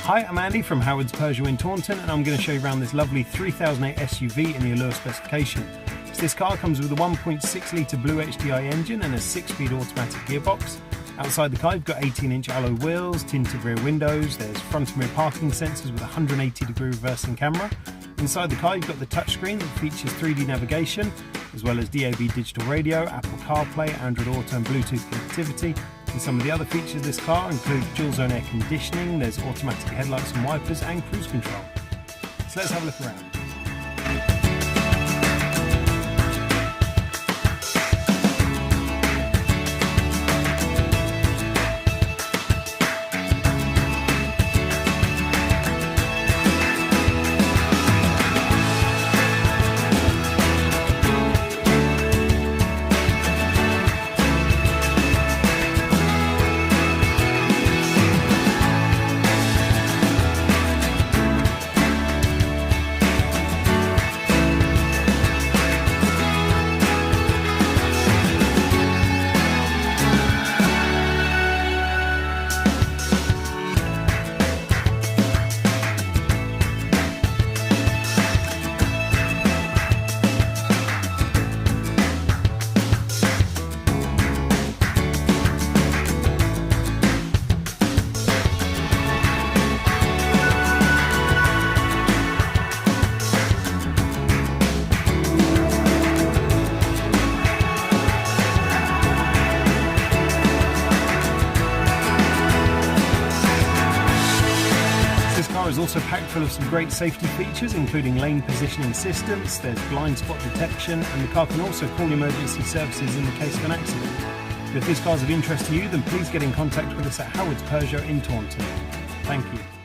Hi, I'm Andy from Howard's Peugeot in Taunton, and I'm going to show you around this lovely 3008 SUV in the Allure specification. So this car comes with a 1.6 litre Blue HDI engine and a 6-speed automatic gearbox. Outside the car you've got 18-inch alloy wheels, tinted rear windows, there's front and rear parking sensors with a 180-degree reversing camera. Inside the car you've got the touchscreen that features 3D navigation, as well as DAB digital radio, Apple CarPlay, Android Auto and Bluetooth connectivity. And some of the other features of this car include dual zone air conditioning, there's automatic headlights and wipers and cruise control. So let's have a look around. This car is also packed full of some great safety features, including lane positioning assistance, there's blind spot detection, and the car can also call emergency services in the case of an accident. If this car is of interest to you, then please get in contact with us at Howard's Peugeot in Taunton. Thank you.